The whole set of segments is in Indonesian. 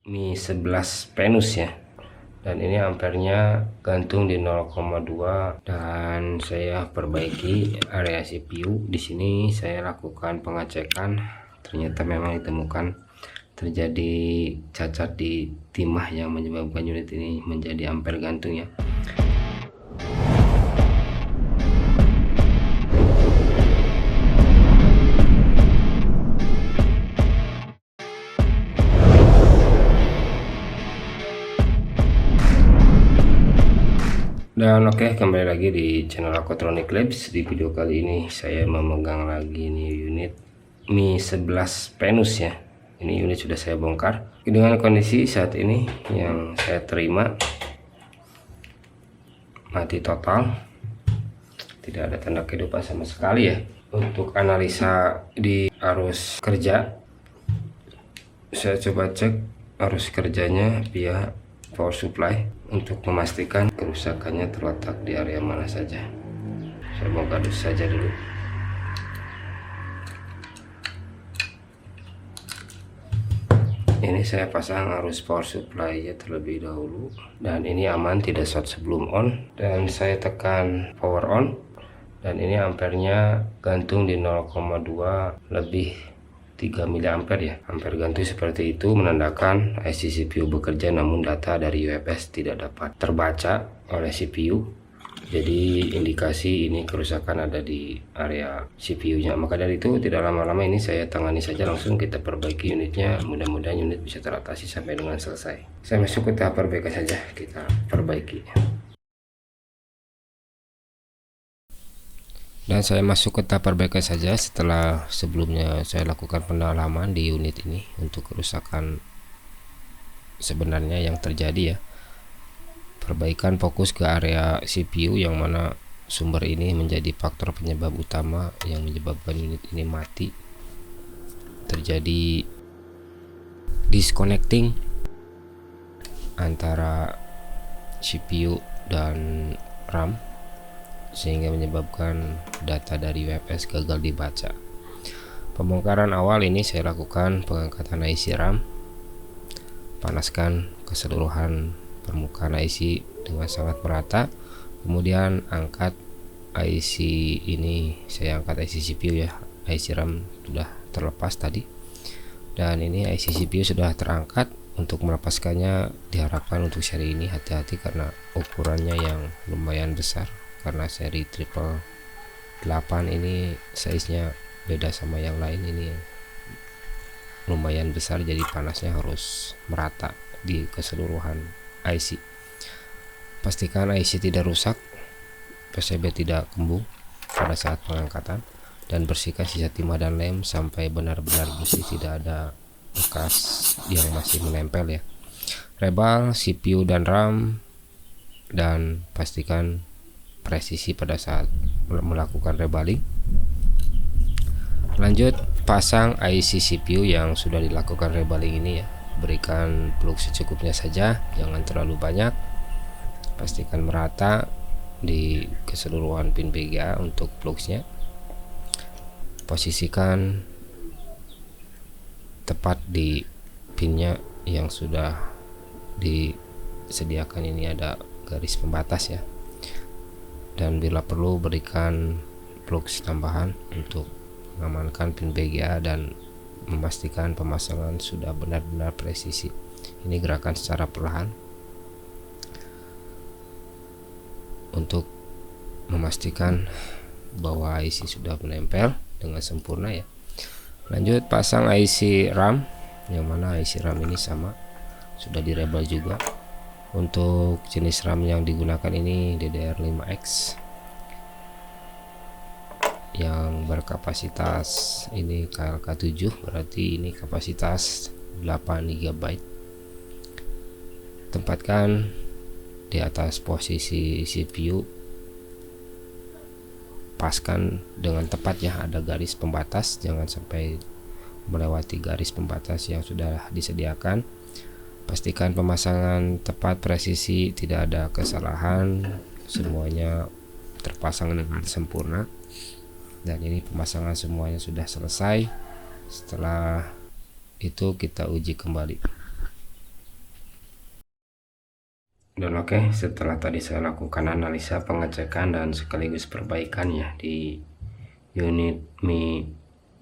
Mi 11 Venus ya, dan ini ampernya gantung di 0,2 dan saya perbaiki area CPU. Di sini saya lakukan pengecekan, ternyata memang ditemukan terjadi cacat di timah yang menyebabkan unit ini menjadi ampere gantung ya. Dan oke, kembali lagi di channel Aquatronic Labs. Di video kali ini saya memegang lagi nih unit Mi 11 Venus ya. Ini unit sudah saya bongkar dengan kondisi saat ini yang saya terima mati total, tidak ada tanda kehidupan sama sekali ya. Untuk analisa di arus kerja, saya coba cek arus kerjanya via power supply untuk memastikan kerusakannya terletak di area mana saja. Saya bongkar saja dulu. Ini saya pasang arus power supply ya terlebih dahulu, dan ini aman, tidak short sebelum on. Dan saya tekan power on, dan ini ampernya gantung di 0,2 lebih 3 mA ya. Ampere gantung seperti itu menandakan IC CPU bekerja, namun data dari UFS tidak dapat terbaca oleh CPU. Jadi indikasi ini kerusakan ada di area CPU-nya. Maka dari itu tidak lama-lama ini saya tangani saja, langsung kita perbaiki unitnya. Mudah-mudahan unit bisa teratasi sampai dengan selesai. Saya masuk ke tahap perbaikan saja, kita perbaiki. Dan saya masuk ke tahap perbaikan saja setelah sebelumnya saya lakukan pendalaman di unit ini untuk kerusakan sebenarnya yang terjadi ya. Perbaikan fokus ke area CPU yang mana sumber ini menjadi faktor penyebab utama yang menyebabkan unit ini mati. Terjadi disconnecting antara CPU dan RAM sehingga menyebabkan data dari UFS gagal dibaca. Pembongkaran awal ini saya lakukan pengangkatan IC RAM, panaskan keseluruhan permukaan IC dengan sangat merata, kemudian angkat IC ini, saya angkat IC CPU ya. IC RAM sudah terlepas tadi, dan ini IC CPU sudah terangkat. Untuk melepaskannya diharapkan untuk seri ini hati-hati karena ukurannya yang lumayan besar, karena seri triple 8 ini size-nya beda sama yang lain, ini lumayan besar, jadi panasnya harus merata di keseluruhan IC. Pastikan IC tidak rusak, PCB tidak kembung pada saat pengangkatan, dan bersihkan sisa timah dan lem sampai benar-benar bersih, tidak ada bekas yang masih menempel ya. Rebal CPU dan RAM, dan pastikan presisi pada saat melakukan rebaling. Lanjut pasang IC CPU yang sudah dilakukan rebaling ini ya. Berikan plug secukupnya saja, jangan terlalu banyak. Pastikan merata di keseluruhan pin BGA untuk plugsnya. Posisikan tepat di pinnya yang sudah disediakan, ini ada garis pembatas ya. Dan bila perlu berikan plug tambahan untuk mengamankan pin BGA dan memastikan pemasangan sudah benar-benar presisi. Ini gerakan secara perlahan untuk memastikan bahwa IC sudah menempel dengan sempurna ya. Lanjut pasang IC RAM, yang mana IC RAM ini sama sudah direbel juga. Untuk jenis RAM yang digunakan ini DDR5X yang berkapasitas ini KLK7, berarti ini kapasitas 8 GB. Tempatkan di atas posisi CPU, paskan dengan tepat ya, ada garis pembatas, jangan sampai melewati garis pembatas yang sudah disediakan. Pastikan pemasangan tepat, presisi, tidak ada kesalahan, semuanya terpasang dengan sempurna. Dan ini pemasangan semuanya sudah selesai. Setelah itu kita uji kembali. Dan oke, setelah tadi saya lakukan analisa, pengecekan dan sekaligus perbaikan ya di unit Mi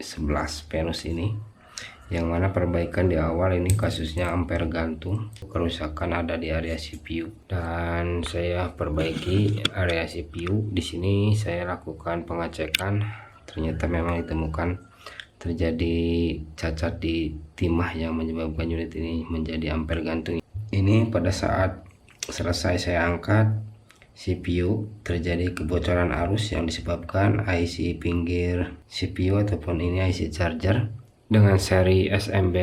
11 Venus ini, yang mana perbaikan di awal ini kasusnya ampere gantung, kerusakan ada di area CPU, dan saya perbaiki area CPU. Di sini saya lakukan pengecekan, ternyata memang ditemukan terjadi cacat di timah yang menyebabkan unit ini menjadi ampere gantung. Ini pada saat selesai saya angkat CPU, terjadi kebocoran arus yang disebabkan IC pinggir CPU ataupun ini IC charger dengan seri SMB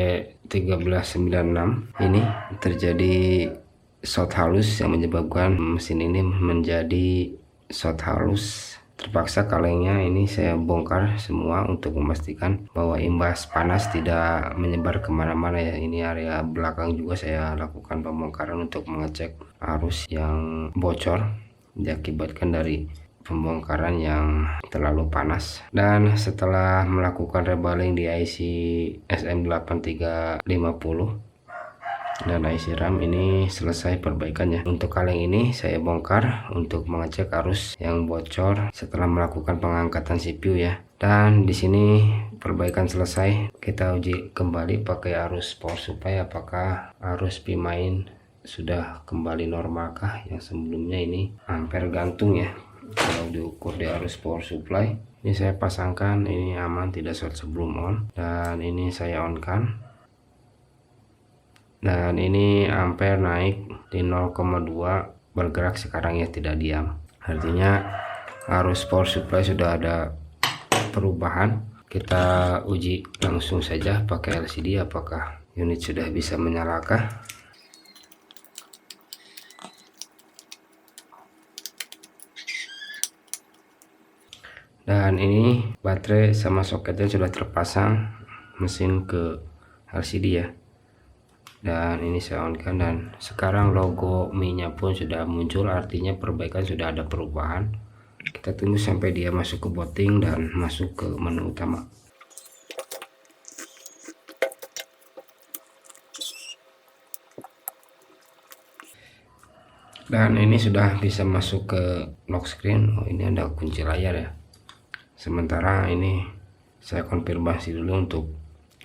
1396 ini terjadi short halus yang menyebabkan mesin ini menjadi short halus. Terpaksa kalengnya ini saya bongkar semua untuk memastikan bahwa imbas panas tidak menyebar kemana-mana ya. Ini area belakang juga saya lakukan pembongkaran untuk mengecek arus yang bocor diakibatkan dari pembongkaran yang terlalu panas. Dan setelah melakukan rebaling di IC SM8350 dan IC RAM, ini selesai perbaikannya. Untuk kaleng ini saya bongkar untuk mengecek arus yang bocor setelah melakukan pengangkatan CPU ya. Dan di sini perbaikan selesai. Kita uji kembali pakai arus power supply, apakah arus P-main sudah kembali normalkah. Yang sebelumnya ini ampere gantung ya. Kalau diukur di arus power supply, ini saya pasangkan, ini aman, tidak short sebelum on, dan ini saya on kan. Dan ini ampere naik di 0,2, bergerak sekarang ya, tidak diam. Artinya arus power supply sudah ada perubahan. Kita uji langsung saja pakai LCD apakah unit sudah bisa menyalakah. Dan ini baterai sama soketnya sudah terpasang mesin ke LCD ya. Dan ini saya on kan, dan sekarang logo Mi nya pun sudah muncul, artinya perbaikan sudah ada perubahan. Kita tunggu sampai dia masuk ke booting dan masuk ke menu utama. Dan ini sudah bisa masuk ke lock screen. Oh, ini ada kunci layar ya. Sementara ini saya konfirmasi dulu untuk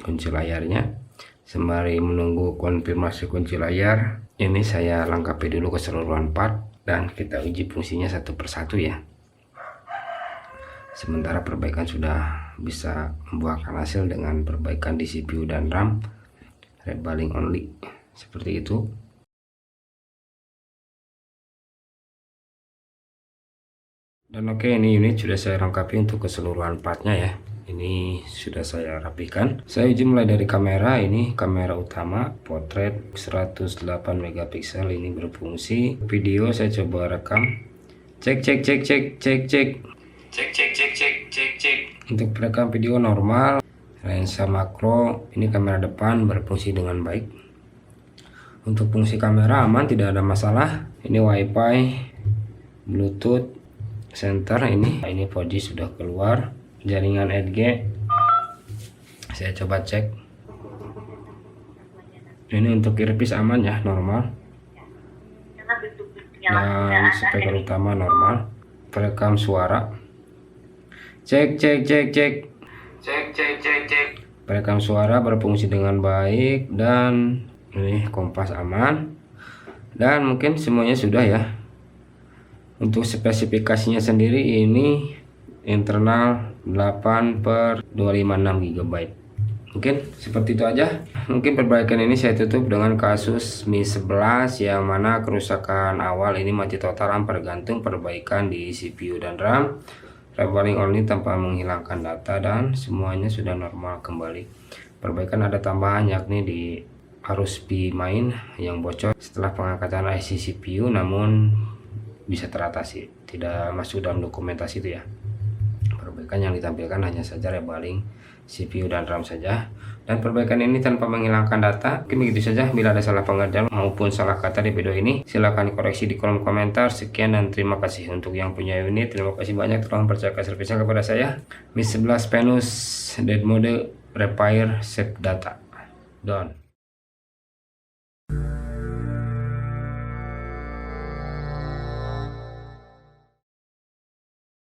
kunci layarnya. Sembari menunggu konfirmasi kunci layar, ini saya lengkapi dulu keseluruhan part dan kita uji fungsinya satu persatu ya. Sementara perbaikan sudah bisa membuahkan hasil dengan perbaikan di CPU dan RAM, rebaling only, seperti itu. Dan oke, ini unit sudah saya lengkapi untuk keseluruhan partnya ya. Ini sudah saya rapikan. Saya uji mulai dari kamera. Ini kamera utama potret 108 megapiksel, ini berfungsi. Video saya coba rekam. Cek. Untuk perekam video normal. Lensa makro, ini kamera depan berfungsi dengan baik. Untuk fungsi kamera aman, tidak ada masalah. Ini WiFi, Bluetooth, center ini 4G sudah keluar. Jaringan 8G saya coba cek. Ini untuk earpiece aman ya, normal. Dan speaker utama normal. Perekam suara. Cek. Perekam suara berfungsi dengan baik, dan ini kompas aman. Dan mungkin semuanya sudah ya. Untuk spesifikasinya sendiri ini internal 8/256 GB. Mungkin seperti itu aja. Mungkin perbaikan ini saya tutup dengan kasus Mi 11 yang mana kerusakan awal ini mati total ampere gantung, perbaikan di CPU dan RAM, rebaling only tanpa menghilangkan data, dan semuanya sudah normal kembali. Perbaikan ada tambahan yakni di arus P-main yang bocor setelah pengangkatan IC CPU, namun bisa teratasi, tidak masuk dalam dokumentasi itu ya. Perbaikan yang ditampilkan hanya saja rebaling CPU dan RAM saja, dan perbaikan ini tanpa menghilangkan data. Mungkin begitu saja. Bila ada salah pengertian maupun salah kata di video ini, silahkan koreksi di kolom komentar. Sekian dan terima kasih. Untuk yang punya unit, terima kasih banyak telah mempercayakan servisnya kepada saya. Mi 11 Venus dead mode repair save data done.